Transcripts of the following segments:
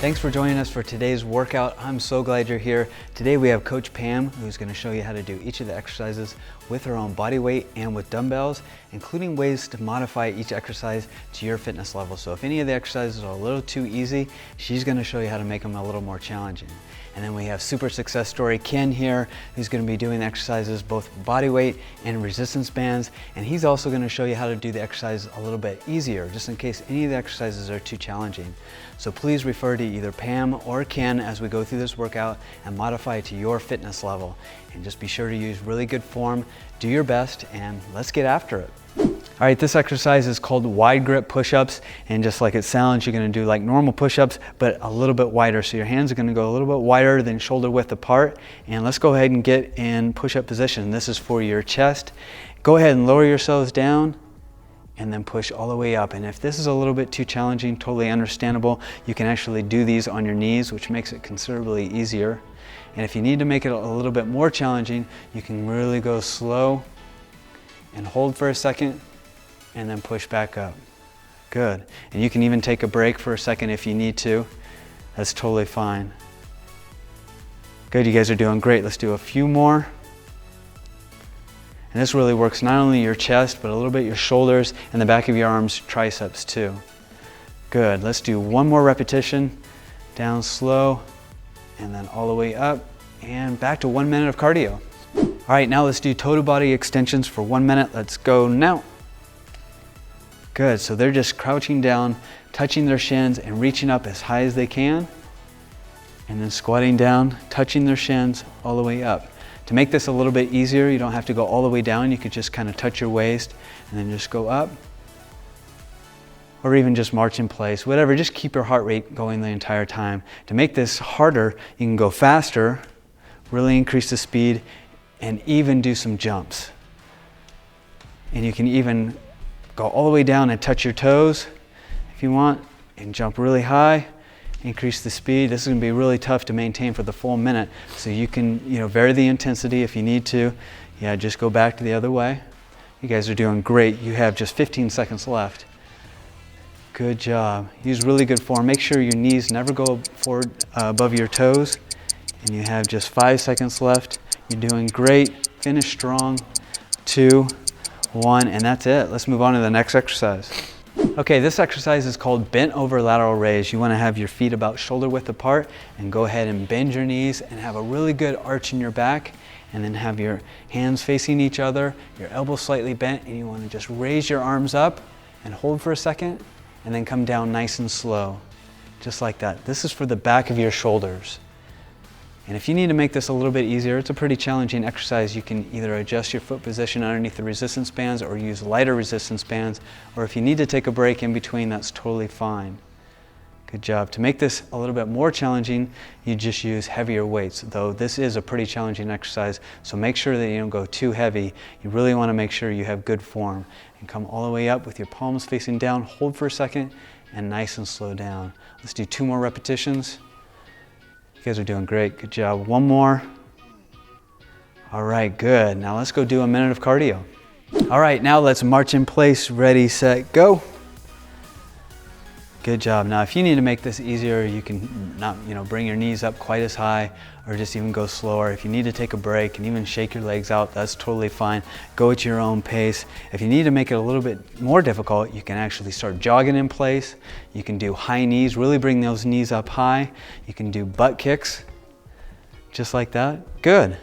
Thanks for joining us for today's workout. I'm so glad you're here. Today we have Coach Pam, who's going to show you how to do each of the exercises with her own body weight and with dumbbells, including ways to modify each exercise to your fitness level. So if any of the exercises are a little too easy, she's going to show you how to make them a little more challenging. And then we have super success story Ken here, who's going to be doing exercises both body weight and resistance bands. And he's also going to show you how to do the exercise a little bit easier, just in case any of the exercises are too challenging. So please refer to either Pam or Ken as we go through this workout and modify it to your fitness level. And just be sure to use really good form, do your best, and let's get after it. All right, this exercise is called wide grip push-ups, and just like it sounds, you're going to do like normal push-ups, but a little bit wider. So your hands are going to go a little bit wider than shoulder width apart. And let's go ahead and get in push-up position. This is for your chest. Go ahead and lower yourselves down and then push all the way up. And if this is a little bit too challenging, totally understandable. You can actually do these on your knees, which makes it considerably easier. And if you need to make it a little bit more challenging, you can really go slow and hold for a second and then push back up. Good. And you can even take a break for a second if you need to. That's totally fine. Good, you guys are doing great. Let's do a few more. And this really works not only your chest, but a little bit your shoulders and the back of your arms, triceps too. Good, let's do one more repetition. Down slow, and then all the way up, and back to 1 minute of cardio. All right, now let's do total body extensions for 1 minute. Let's go now. Good, so they're just crouching down, touching their shins and reaching up as high as they can. And then squatting down, touching their shins all the way up. To make this a little bit easier, you don't have to go all the way down. You could just kind of touch your waist and then just go up. Or even just march in place, whatever, just keep your heart rate going the entire time. To make this harder, you can go faster, really increase the speed, and even do some jumps. And you can even go all the way down and touch your toes if you want, and jump really high, increase the speed. This is going to be really tough to maintain for the full minute, so you can vary the intensity if you need to. Yeah, just go back to the other way. You guys are doing great. You have just 15 seconds left. Good job. Use really good form. Make sure your knees never go forward above your toes. And you have just 5 seconds left. You're doing great. Finish strong. 2, 1, and that's it. Let's move on to the next exercise. Okay, this exercise is called bent over lateral raise. You want to have your feet about shoulder width apart and go ahead and bend your knees and have a really good arch in your back, and then have your hands facing each other, your elbows slightly bent, and you want to just raise your arms up and hold for a second and then come down nice and slow, just like that. This is for the back of your shoulders. And if you need to make this a little bit easier, it's a pretty challenging exercise. You can either adjust your foot position underneath the resistance bands or use lighter resistance bands, or if you need to take a break in between, that's totally fine. Good job. To make this a little bit more challenging, you just use heavier weights, though this is a pretty challenging exercise, so make sure that you don't go too heavy. You really want to make sure you have good form. And come all the way up with your palms facing down, hold for a second, and nice and slow down. Let's do 2 more repetitions. You guys are doing great. Good job. 1 more. All right, good. Now let's go do a minute of cardio. All right, now let's march in place. Ready, set, go. Good job. Now, if you need to make this easier, you can not, bring your knees up quite as high, or just even go slower. If you need to take a break and even shake your legs out, that's totally fine. Go at your own pace. If you need to make it a little bit more difficult, you can actually start jogging in place. You can do high knees, really bring those knees up high. You can do butt kicks, just like that. Good.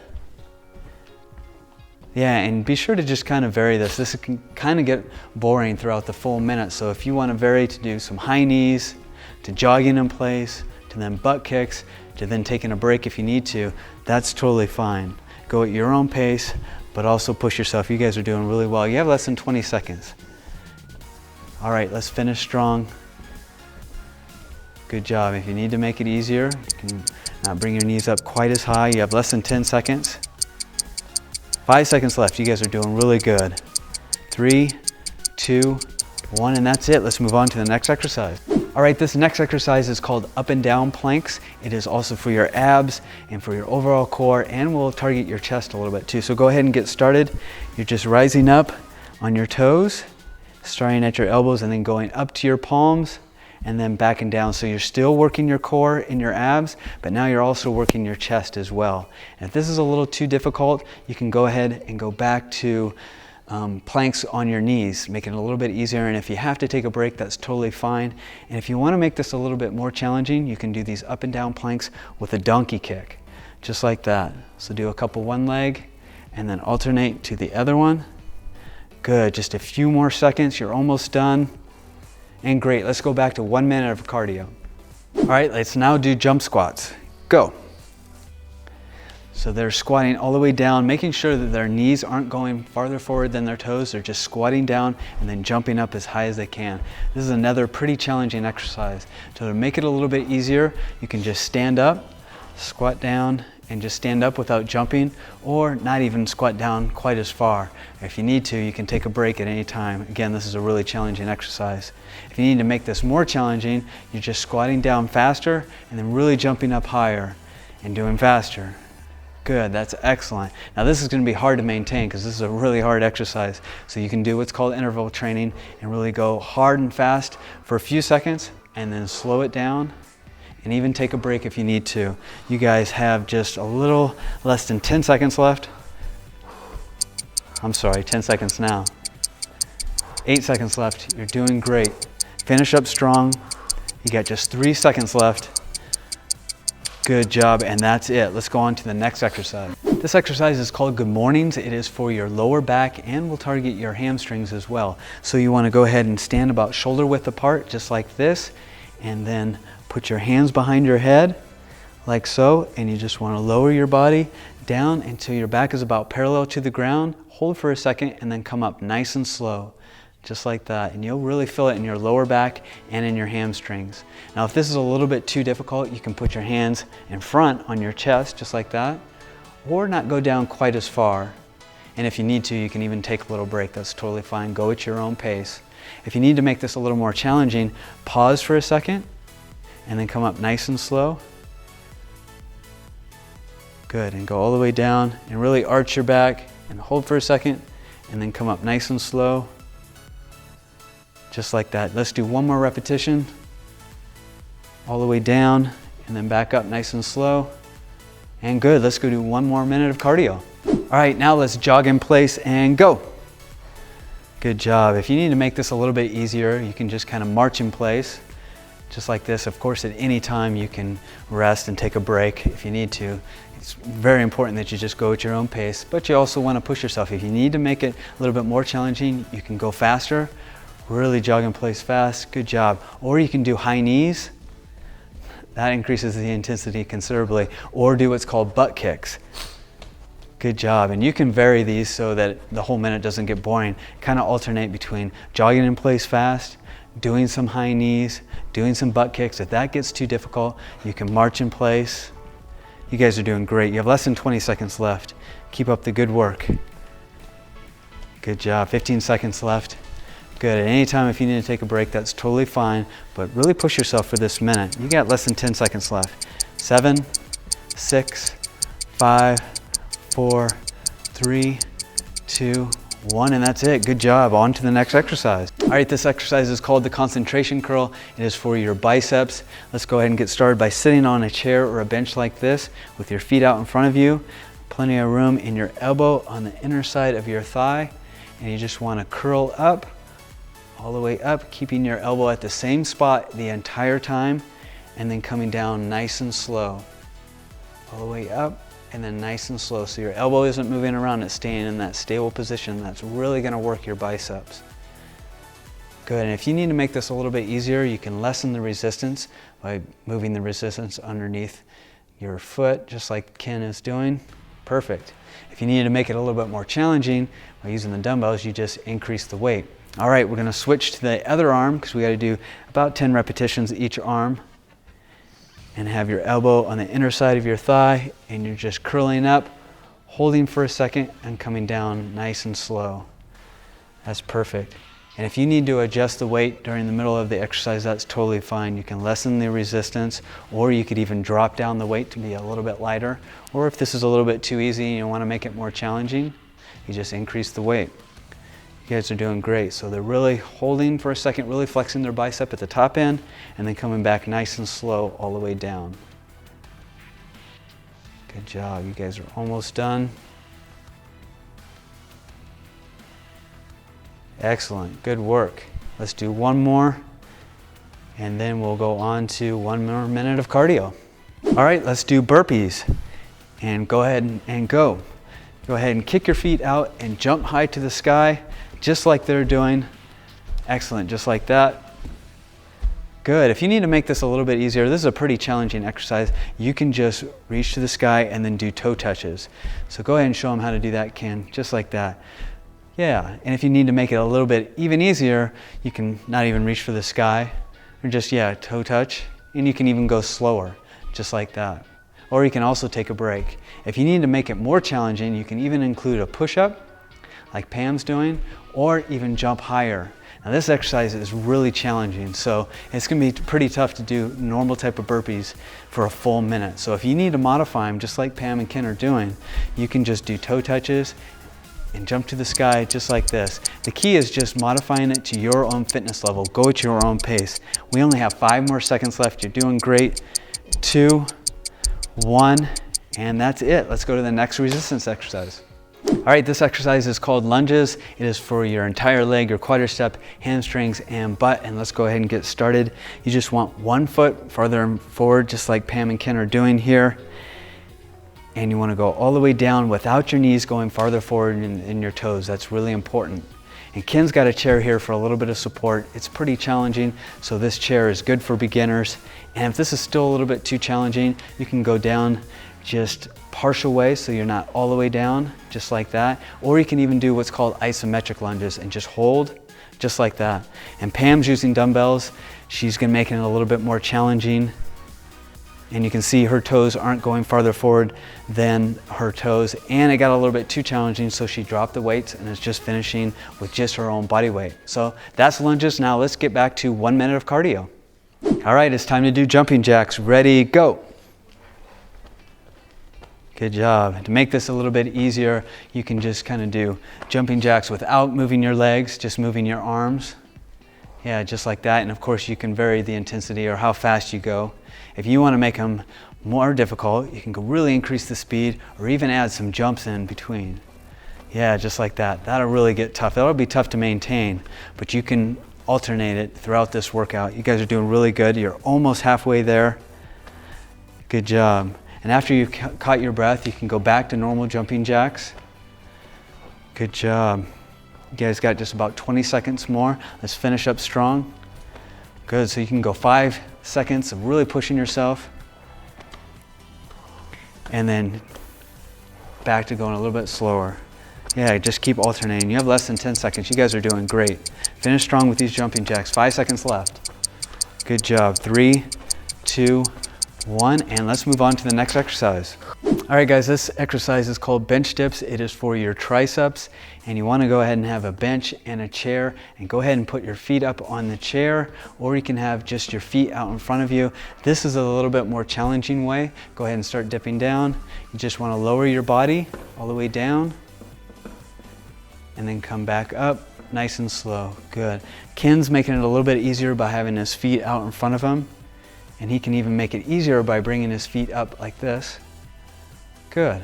Yeah, and be sure to just kind of vary this. This can kind of get boring throughout the full minute. So if you want to vary to do some high knees, to jogging in place, to then butt kicks, to then taking a break if you need to, that's totally fine. Go at your own pace, but also push yourself. You guys are doing really well. You have less than 20 seconds. All right, let's finish strong. Good job. If you need to make it easier, you can not bring your knees up quite as high. You have less than 10 seconds. 5 seconds left. You guys are doing really good. 3, 2, 1, and that's it. Let's move on to the next exercise. All right, this next exercise is called up and down planks. It is also for your abs and for your overall core, and will target your chest a little bit too. So go ahead and get started. You're just rising up on your toes, starting at your elbows and then going up to your palms, and then backing down. So you're still working your core and your abs, but now you're also working your chest as well. And if this is a little too difficult, you can go ahead and go back to planks on your knees, make it a little bit easier. And if you have to take a break, that's totally fine. And if you want to make this a little bit more challenging, you can do these up and down planks with a donkey kick, just like that. So do a couple one leg and then alternate to the other one. Good, just a few more seconds, you're almost done. And great, let's go back to 1 minute of cardio. All right, let's now do jump squats. Go. So they're squatting all the way down, making sure that their knees aren't going farther forward than their toes. They're just squatting down and then jumping up as high as they can. This is another pretty challenging exercise. So to make it a little bit easier, you can just stand up, squat down, and just stand up without jumping, or not even squat down quite as far. If you need to, you can take a break at any time. Again, this is a really challenging exercise. If you need to make this more challenging, you're just squatting down faster and then really jumping up higher and doing faster. Good, that's excellent. Now this is going to be hard to maintain because this is a really hard exercise. So you can do what's called interval training and really go hard and fast for a few seconds and then slow it down and even take a break if you need to. You guys have just a little less than 10 seconds left. I'm sorry, 10 seconds now. 8 seconds left, you're doing great. Finish up strong. You got just 3 seconds left. Good job, and that's it. Let's go on to the next exercise. This exercise is called Good Mornings. It is for your lower back and will target your hamstrings as well. So you want to go ahead and stand about shoulder width apart, just like this, and then put your hands behind your head, like so, and you just want to lower your body down until your back is about parallel to the ground. Hold for a second and then come up nice and slow, just like that. And you'll really feel it in your lower back and in your hamstrings. Now, if this is a little bit too difficult, you can put your hands in front on your chest, just like that, or not go down quite as far. And if you need to, you can even take a little break. That's totally fine. Go at your own pace. If you need to make this a little more challenging, pause for a second and then come up nice and slow. Good, and go all the way down and really arch your back and hold for a second and then come up nice and slow. Just like that. Let's do one more repetition. All the way down and then back up nice and slow. And good, let's go do 1 more minute of cardio. All right, now let's jog in place and go. Good job. If you need to make this a little bit easier, you can just kind of march in place, just like this. Of course, at any time you can rest and take a break if you need to. It's very important that you just go at your own pace, but you also want to push yourself. If you need to make it a little bit more challenging, you can go faster, really jog in place fast. Good job. Or you can do high knees. That increases the intensity considerably. Or do what's called butt kicks. Good job. And you can vary these so that the whole minute doesn't get boring. Kind of alternate between jogging in place fast, doing some high knees, doing some butt kicks. If that gets too difficult, you can march in place. You guys are doing great. You have less than 20 seconds left. Keep up the good work. Good job. 15 seconds left. Good. At any time, if you need to take a break, that's totally fine, but really push yourself for this minute. You got less than 10 seconds left. 7, 6, 5, 4, 3, 2, 1, and that's it. Good job. On to the next exercise. All right, this exercise is called the concentration curl. It is for your biceps. Let's go ahead and get started by sitting on a chair or a bench like this with your feet out in front of you. Plenty of room in your elbow on the inner side of your thigh, and you just want to curl up, all the way up, keeping your elbow at the same spot the entire time, and then coming down nice and slow. All the way up, and then nice and slow. So your elbow isn't moving around, it's staying in that stable position. That's really gonna work your biceps. Good, and if you need to make this a little bit easier, you can lessen the resistance by moving the resistance underneath your foot, just like Ken is doing. Perfect. If you need to make it a little bit more challenging, by using the dumbbells, you just increase the weight. All right, we're gonna switch to the other arm because we gotta do about 10 repetitions each arm. And have your elbow on the inner side of your thigh, and you're just curling up, holding for a second, and coming down nice and slow. That's perfect. And if you need to adjust the weight during the middle of the exercise, that's totally fine. You can lessen the resistance, or you could even drop down the weight to be a little bit lighter. Or if this is a little bit too easy and you wanna make it more challenging, you just increase the weight. You guys are doing great. So they're really holding for a second, really flexing their bicep at the top end, and then coming back nice and slow all the way down. Good job. You guys are almost done. Excellent. Good work. Let's do one more, and then we'll go on to 1 more minute of cardio. All right, let's do burpees. And go ahead and go. Go ahead and kick your feet out and jump high to the sky, just like they're doing. Excellent, just like that. Good. If you need to make this a little bit easier, this is a pretty challenging exercise. You can just reach to the sky and then do toe touches. So go ahead and show them how to do that, Ken, just like that. Yeah, and if you need to make it a little bit even easier, you can not even reach for the sky, or just, yeah, toe touch, and you can even go slower, just like that. Or you can also take a break. If you need to make it more challenging, you can even include a push-up, like Pam's doing, or even jump higher. Now this exercise is really challenging, so it's gonna be pretty tough to do normal type of burpees for a full minute. So if you need to modify them, just like Pam and Ken are doing, you can just do toe touches and jump to the sky just like this. The key is just modifying it to your own fitness level. Go at your own pace. We only have 5 more seconds left. You're doing great. 2, 1, and that's it. Let's go to the next resistance exercise. All right, this exercise is called lunges. It is for your entire leg, your quadricep, hamstrings, and butt. And let's go ahead and get started. You just want 1 foot farther forward, just like Pam and Ken are doing here. And you want to go all the way down without your knees going farther forward in your toes. That's really important. And Ken's got a chair here for a little bit of support. It's pretty challenging, so this chair is good for beginners. And if this is still a little bit too challenging, you can go down just partial way, so you're not all the way down, just like that. Or you can even do what's called isometric lunges and just hold, just like that. And Pam's using dumbbells. She's gonna make it a little bit more challenging. And you can see her toes aren't going farther forward than her toes. And it got a little bit too challenging, so she dropped the weights and is just finishing with just her own body weight. So that's lunges. Now let's get back to 1 minute of cardio. All right, it's time to do jumping jacks. Ready, go. Good job. To make this a little bit easier, you can just kind of do jumping jacks without moving your legs, just moving your arms. Yeah, just like that. And of course, you can vary the intensity or how fast you go. If you want to make them more difficult, you can really increase the speed or even add some jumps in between. Yeah, just like that. That'll really get tough. That'll be tough to maintain, but you can alternate it throughout this workout. You guys are doing really good. You're almost halfway there. Good job. And after you've caught your breath, you can go back to normal jumping jacks. Good job. You guys got just about 20 seconds more. Let's finish up strong. Good, so you can go 5 seconds of really pushing yourself. And then back to going a little bit slower. Yeah, just keep alternating. You have less than 10 seconds. You guys are doing great. Finish strong with these jumping jacks. 5 seconds left. Good job. 3, 2, 1, and let's move on to the next exercise. All right, guys, this exercise is called bench dips. It is for your triceps, and you want to go ahead and have a bench and a chair, and go ahead and put your feet up on the chair, or you can have just your feet out in front of you. This is a little bit more challenging way. Go ahead and start dipping down. You just want to lower your body all the way down, and then come back up nice and slow. Good. Ken's making it a little bit easier by having his feet out in front of him. And he can even make it easier by bringing his feet up like this. Good.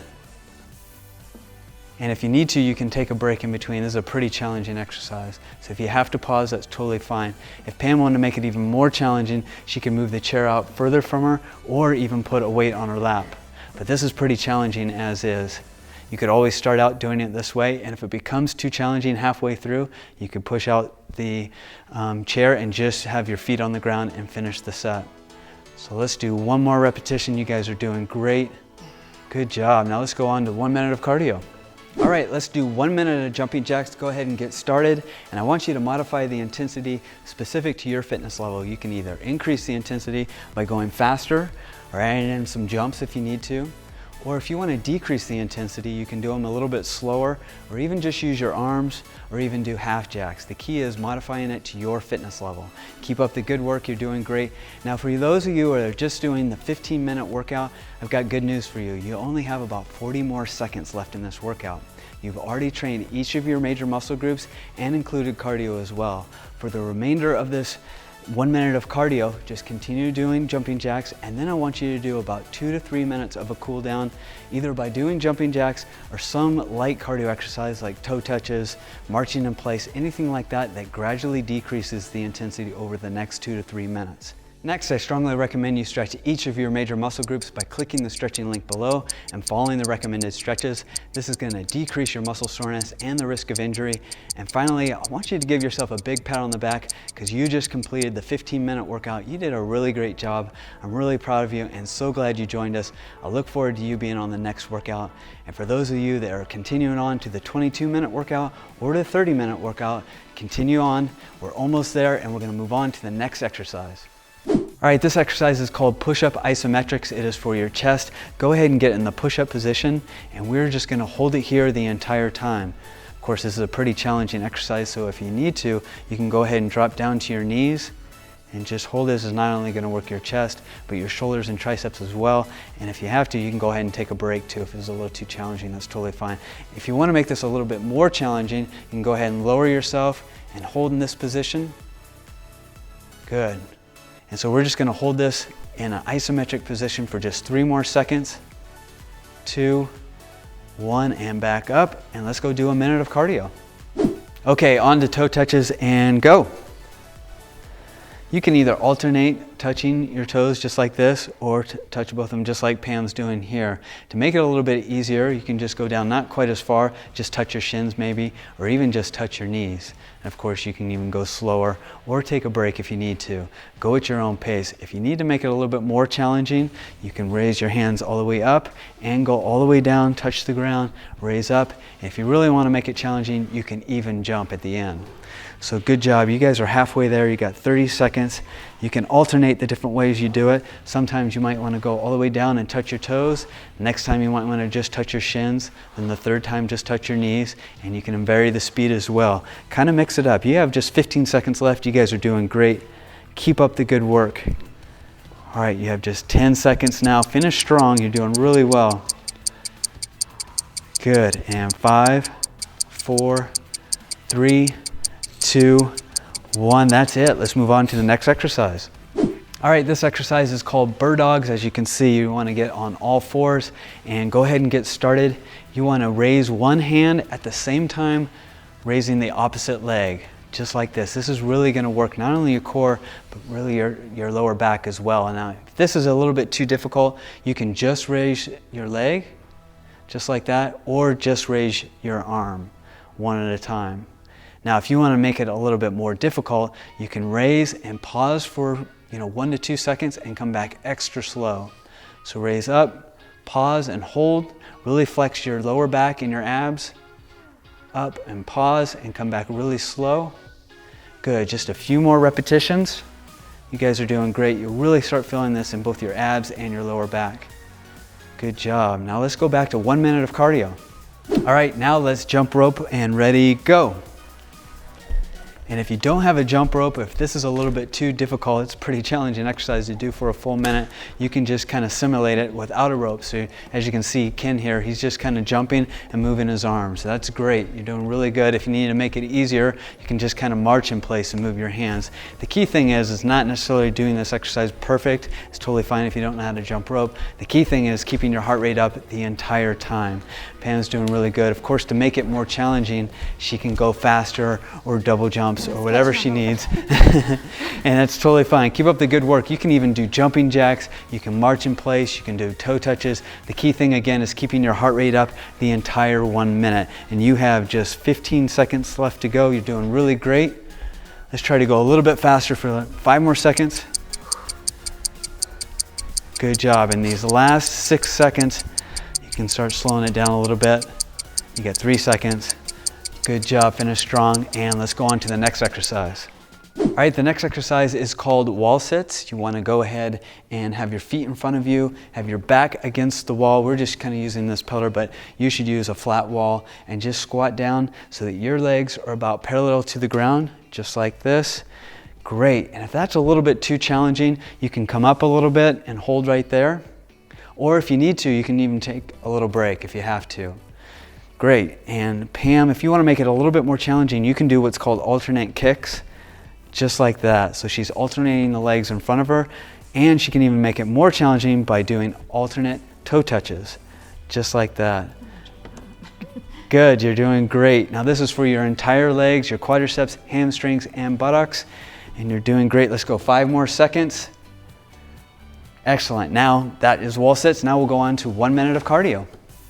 And if you need to, you can take a break in between. This is a pretty challenging exercise. So if you have to pause, that's totally fine. If Pam wanted to make it even more challenging, she can move the chair out further from her or even put a weight on her lap. But this is pretty challenging as is. You could always start out doing it this way, and if it becomes too challenging halfway through, you can push out the chair and just have your feet on the ground and finish the set. So let's do 1 more repetition. You guys are doing great. Good job. Now let's go on to 1 minute of cardio. All right, let's do 1 minute of jumping jacks. Go ahead and get started. And I want you to modify the intensity specific to your fitness level. You can either increase the intensity by going faster or adding in some jumps if you need to. Or if you want to decrease the intensity, you can do them a little bit slower, or even just use your arms, or even do half jacks. The key is modifying it to your fitness level. Keep up the good work, you're doing great. Now for those of you who are just doing the 15-minute workout, I've got good news for you. You only have about 40 more seconds left in this workout. you've already trained each of your major muscle groups and included cardio as well. For the remainder of this 1 minute of cardio, just continue doing jumping jacks, and then I want you to do about 2 to 3 minutes of a cool down, either by doing jumping jacks or some light cardio exercise like toe touches, marching in place, anything like that that gradually decreases the intensity over the next 2 to 3 minutes. Next, I strongly recommend you stretch each of your major muscle groups by clicking the stretching link below and following the recommended stretches. This is going to decrease your muscle soreness and the risk of injury. And finally, I want you to give yourself a big pat on the back because you just completed the 15-minute workout. You did a really great job. I'm really proud of you and so glad you joined us. I look forward to you being on the next workout. And for those of you that are continuing on to the 22-minute workout or the 30-minute workout, continue on. We're almost there and we're going to move on to the next exercise. All right, this exercise is called push-up isometrics. It is for your chest. Go ahead and get in the push-up position, and we're just gonna hold it here the entire time. Of course, this is a pretty challenging exercise, so if you need to, you can go ahead and drop down to your knees and just hold this. Is not only gonna work your chest, but your shoulders and triceps as well. And if you have to, you can go ahead and take a break too. If it's a little too challenging, that's totally fine. If you wanna make this a little bit more challenging, you can go ahead and lower yourself and hold in this position. Good. And so we're just going to hold this in an isometric position for just 3 more seconds. 2, 1, and back up. And let's go do a minute of cardio. Okay, on to toe touches and go. You can either alternate touching your toes just like this or touch both of them just like Pam's doing here. To make it a little bit easier, you can just go down not quite as far, just touch your shins maybe, or even just touch your knees. And of course, you can even go slower or take a break if you need to. Go at your own pace. If you need to make it a little bit more challenging, you can raise your hands all the way up and go all the way down, touch the ground, raise up. And if you really want to make it challenging, you can even jump at the end. So good job. You guys are halfway there. You got 30 seconds. You can alternate the different ways you do it. Sometimes you might want to go all the way down and touch your toes. Next time you might want to just touch your shins. Then the third time just touch your knees. And you can vary the speed as well. Kind of mix it up. You have just 15 seconds left. You guys are doing great. Keep up the good work. All right, you have just 10 seconds now. Finish strong. You're doing really well. Good. And 5, 4, 3, 2, 1. That's it. Let's move on to the next exercise. All right, this exercise is called bird dogs. As you can see, you want to get on all fours and go ahead and get started. You want to raise one hand at the same time raising the opposite leg, just like this. This is really going to work not only your core, but really your lower back as well. And now, if this is a little bit too difficult, you can just raise your leg, just like that, or just raise your arm one at a time. Now, if you want to make it a little bit more difficult, you can raise and pause for 1 to 2 seconds and come back extra slow. So raise up, pause and hold. Really flex your lower back and your abs. Up and pause and come back really slow. Good, just a few more repetitions. You guys are doing great. You'll really start feeling this in both your abs and your lower back. Good job. Now let's go back to 1 minute of cardio. All right, now let's jump rope and ready, go. And if you don't have a jump rope, if this is a little bit too difficult, it's a pretty challenging exercise to do for a full minute, you can just kind of simulate it without a rope. So as you can see, Ken here, he's just kind of jumping and moving his arms. So that's great. You're doing really good. If you need to make it easier, you can just kind of march in place and move your hands. The key thing is not necessarily doing this exercise perfect. It's totally fine if you don't know how to jump rope. The key thing is keeping your heart rate up the entire time. Pam's doing really good. Of course, to make it more challenging, she can go faster or double jumps or whatever she needs. And that's totally fine. Keep up the good work. You can even do jumping jacks. You can march in place. You can do toe touches. The key thing again is keeping your heart rate up the entire 1 minute. And you have just 15 seconds left to go. You're doing really great. Let's try to go a little bit faster for 5 more seconds. Good job. In these last 6 seconds, you can start slowing it down a little bit. You got 3 seconds. Good job, finish strong, and let's go on to the next exercise. All right, the next exercise is called wall sits. You want to go ahead and have your feet in front of you, have your back against the wall. We're just kind of using this pillar, but you should use a flat wall and just squat down so that your legs are about parallel to the ground, just like this. Great, and if that's a little bit too challenging, you can come up a little bit and hold right there. Or if you need to, you can even take a little break if you have to. Great. And Pam, if you want to make it a little bit more challenging, you can do what's called alternate kicks, just like that. So she's alternating the legs in front of her, and she can even make it more challenging by doing alternate toe touches, just like that. Good, you're doing great. Now this is for your entire legs, your quadriceps, hamstrings, and buttocks, and you're doing great. Let's go 5 more seconds. Excellent. Now that is wall sits. Now we'll go on to 1 minute of cardio.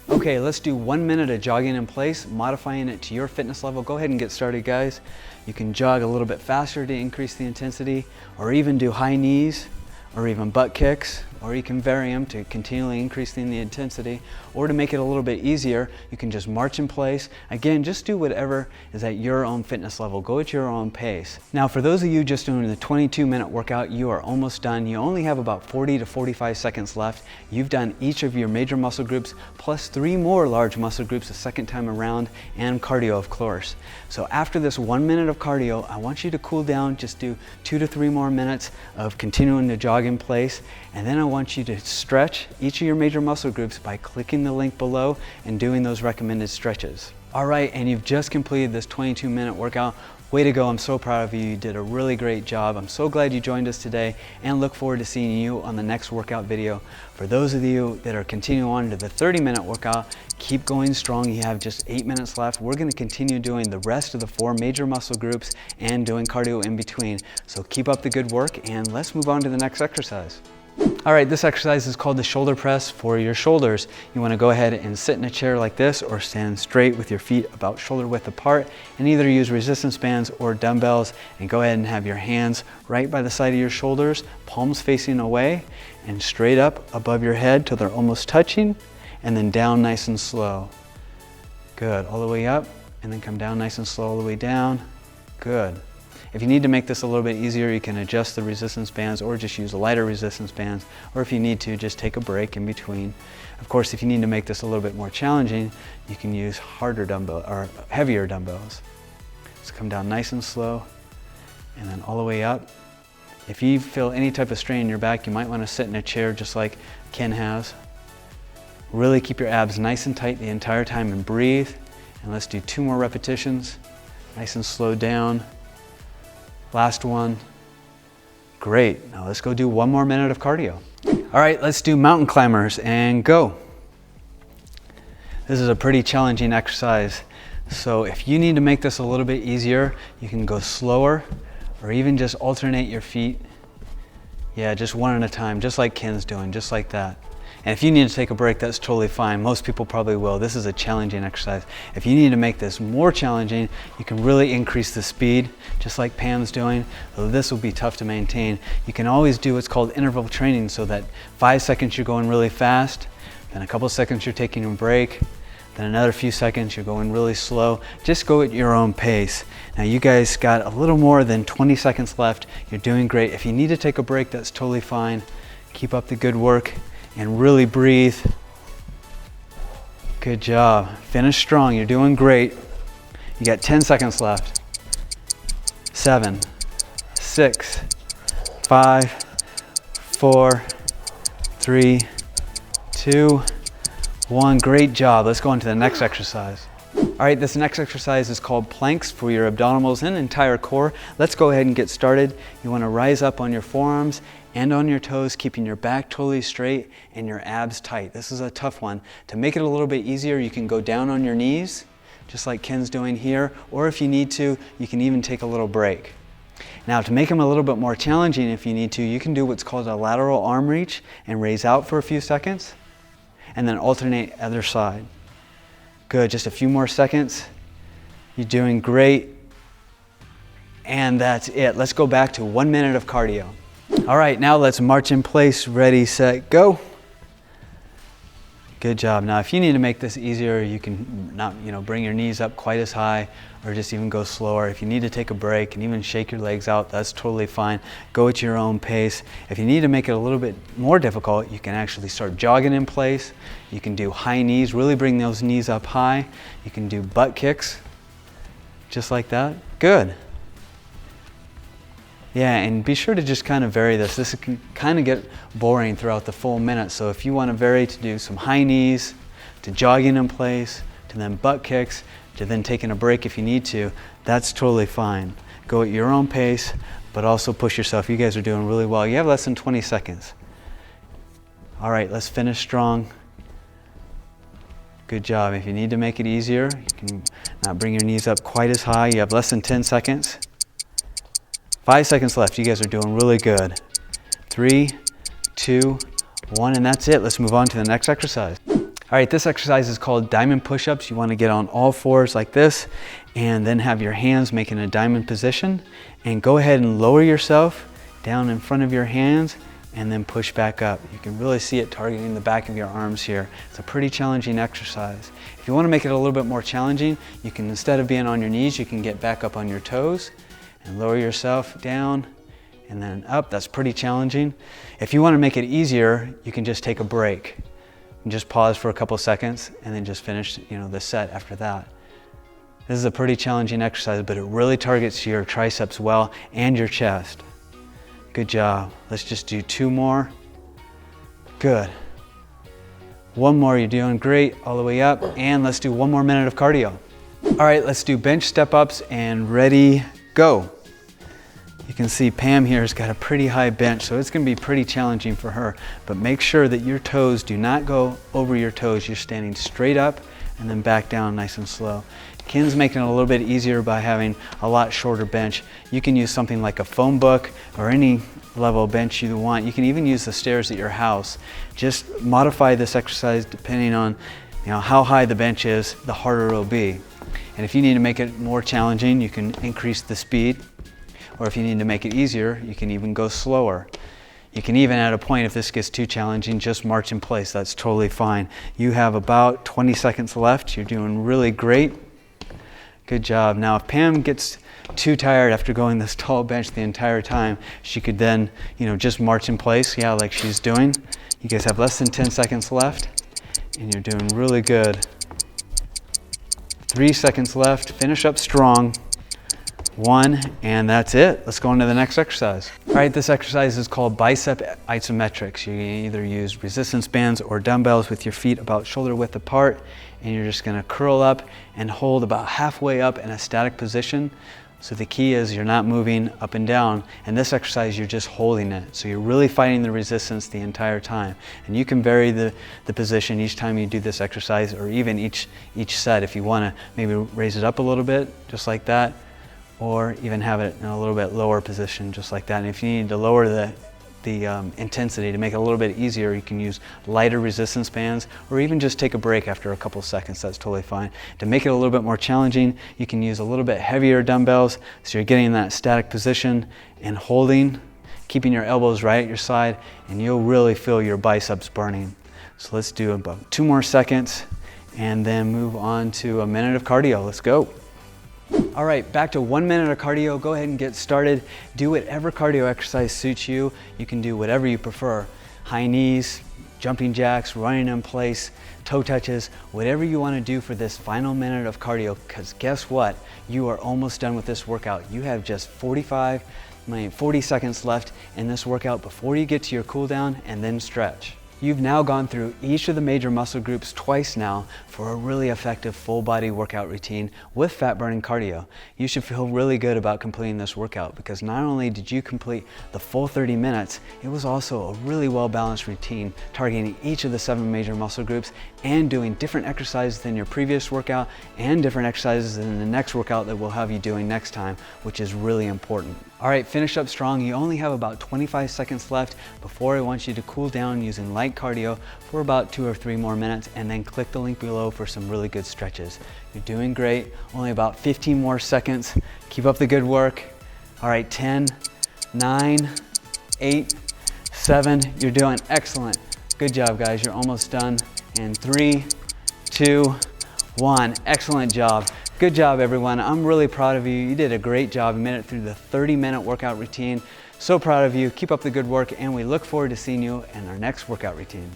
Okay, let's do 1 minute of jogging in place, modifying it to your fitness level. Go ahead and get started, guys. You can jog a little bit faster to increase the intensity, or even do high knees, or even butt kicks, or you can vary them to continually increasing the intensity, or to make it a little bit easier, you can just march in place. Again, just do whatever is at your own fitness level. Go at your own pace. Now, for those of you just doing the 22-minute workout, you are almost done. You only have about 40 to 45 seconds left. You've done each of your major muscle groups, plus 3 more large muscle groups the second time around, and cardio, of course. So after this 1 minute of cardio, I want you to cool down, just do 2 to 3 more minutes of continuing to jog in place, and then I want you to stretch each of your major muscle groups by clicking the link below and doing those recommended stretches. All right, and you've just completed this 22-minute workout. Way to go, I'm so proud of you. You did a really great job. I'm so glad you joined us today, and look forward to seeing you on the next workout video. For those of you that are continuing on to the 30-minute workout, keep going strong. You have just 8 minutes left. We're going to continue doing the rest of the 4 major muscle groups and doing cardio in between. So keep up the good work, and let's move on to the next exercise. All right, this exercise is called the shoulder press for your shoulders. You want to go ahead and sit in a chair like this, or stand straight with your feet about shoulder width apart, and either use resistance bands or dumbbells, and go ahead and have your hands right by the side of your shoulders, palms facing away, and straight up above your head till they're almost touching, and then down nice and slow. Good, all the way up, and then come down nice and slow all the way down. Good. If you need to make this a little bit easier, you can adjust the resistance bands, or just use lighter resistance bands, or if you need to, just take a break in between. Of course, if you need to make this a little bit more challenging, you can use harder dumbbell or heavier dumbbells. So come down nice and slow, and then all the way up. If you feel any type of strain in your back, you might want to sit in a chair just like Ken has. Really keep your abs nice and tight the entire time, and breathe. And let's do 2 more repetitions. Nice and slow down. Last one. Great. Now let's go do 1 more minute of cardio. All right, let's do mountain climbers, and go. This is a pretty challenging exercise. So if you need to make this a little bit easier, you can go slower, or even just alternate your feet. Yeah, just one at a time, just like Ken's doing, just like that. And if you need to take a break, that's totally fine. Most people probably will. This is a challenging exercise. If you need to make this more challenging, you can really increase the speed, just like Pam's doing, though this will be tough to maintain. You can always do what's called interval training, so that 5 seconds you're going really fast, then a couple seconds you're taking a break, then another few seconds you're going really slow. Just go at your own pace. Now you guys got a little more than 20 seconds left. You're doing great. If you need to take a break, that's totally fine. Keep up the good work, and really breathe. Good job. Finish strong. You're doing great. You got 10 seconds left. 7, 6, 5, 4, 3, 2, 1. Great job. Let's go on to the next exercise. All right, this next exercise is called planks for your abdominals and entire core. Let's go ahead and get started. You want to rise up on your forearms and on your toes, keeping your back totally straight and your abs tight. This is a tough one. To make it a little bit easier, you can go down on your knees, just like Ken's doing here, or if you need to, you can even take a little break. Now, to make them a little bit more challenging, if you need to, you can do what's called a lateral arm reach and raise out for a few seconds, and then alternate other side. Good, just a few more seconds. You're doing great. And that's it. Let's go back to 1 minute of cardio. All right, now let's march in place. Ready, set, go. Good job. Now, if you need to make this easier, you can not, bring your knees up quite as high, or just even go slower. If you need to take a break and even shake your legs out, that's totally fine. Go at your own pace. If you need to make it a little bit more difficult, you can actually start jogging in place. You can do high knees, really bring those knees up high. You can do butt kicks, just like that. Good. Yeah, and be sure to just kind of vary this. This can kind of get boring throughout the full minute. So if you want to vary to do some high knees, to jogging in place, to then butt kicks, to then taking a break if you need to, that's totally fine. Go at your own pace, but also push yourself. You guys are doing really well. You have less than 20 seconds. All right, let's finish strong. Good job. If you need to make it easier, you can not bring your knees up quite as high. You have less than 10 seconds. 5 seconds left. You guys are doing really good. 3, 2, 1, and that's it. Let's move on to the next exercise. All right, this exercise is called diamond push-ups. You want to get on all fours like this, and then have your hands making a diamond position. And go ahead and lower yourself down in front of your hands, and then push back up. You can really see it targeting the back of your arms here. It's a pretty challenging exercise. If you want to make it a little bit more challenging, you can, instead of being on your knees, you can get back up on your toes and lower yourself down and then up. That's pretty challenging. If you want to make it easier, you can just take a break and just pause for a couple seconds and then just finish, the set after that. This is a pretty challenging exercise, but it really targets your triceps well and your chest. Good job. Let's just do 2 more. Good. 1 more, you're doing great, all the way up. And let's do 1 more minute of cardio. All right, let's do bench step-ups and ready, go. You can see Pam here has got a pretty high bench, so it's gonna be pretty challenging for her. But make sure that your toes do not go over your toes. You're standing straight up and then back down nice and slow. Ken's making it a little bit easier by having a lot shorter bench. You can use something like a phone book or any level of bench you want. You can even use the stairs at your house. Just modify this exercise depending on how high the bench is, the harder it'll be. And if you need to make it more challenging, you can increase the speed. Or if you need to make it easier, you can even go slower. You can even, at a point, if this gets too challenging, just march in place. That's totally fine. You have about 20 seconds left. You're doing really great. Good job. Now, if Pam gets too tired after going this tall bench the entire time, she could then, just march in place, like she's doing. You guys have less than 10 seconds left, and you're doing really good. 3 seconds left. Finish up strong. 1, and that's it. Let's go on to the next exercise. All right, this exercise is called bicep isometrics. You can either use resistance bands or dumbbells with your feet about shoulder width apart, and you're just gonna curl up and hold about halfway up in a static position. So the key is you're not moving up and down. In this exercise, you're just holding it. So you're really fighting the resistance the entire time. And you can vary the position each time you do this exercise, or even each set if you wanna maybe raise it up a little bit, just like that, or even have it in a little bit lower position, just like that. And if you need to lower the intensity to make it a little bit easier, you can use lighter resistance bands, or even just take a break after a couple seconds. That's totally fine. To make it a little bit more challenging, you can use a little bit heavier dumbbells, so you're getting in that static position and holding, keeping your elbows right at your side, and you'll really feel your biceps burning. So let's do about 2 more seconds and then move on to a minute of cardio. Let's go. All right, back to 1 minute of cardio. Go ahead and get started. Do whatever cardio exercise suits you. You can do whatever you prefer. High knees, jumping jacks, running in place, toe touches, whatever you want to do for this final minute of cardio, because guess what? You are almost done with this workout. You have just 40 seconds left in this workout before you get to your cool down and then stretch. You've now gone through each of the major muscle groups twice now for a really effective full body workout routine with fat burning cardio. You should feel really good about completing this workout, because not only did you complete the full 30 minutes, it was also a really well balanced routine targeting each of the 7 major muscle groups and doing different exercises than your previous workout and different exercises in the next workout that we'll have you doing next time, which is really important. All right, finish up strong. You only have about 25 seconds left before I want you to cool down using light cardio for about 2 or 3 more minutes, and then click the link below for some really good stretches. You're doing great. Only about 15 more seconds. Keep up the good work. All right, 10, 9, 8, 7. You're doing excellent. Good job, guys. You're almost done. And 3, 2, 1. Excellent job. Good job, everyone. I'm really proud of you. You did a great job. You made it through the 30-minute workout routine. So proud of you. Keep up the good work, and we look forward to seeing you in our next workout routine.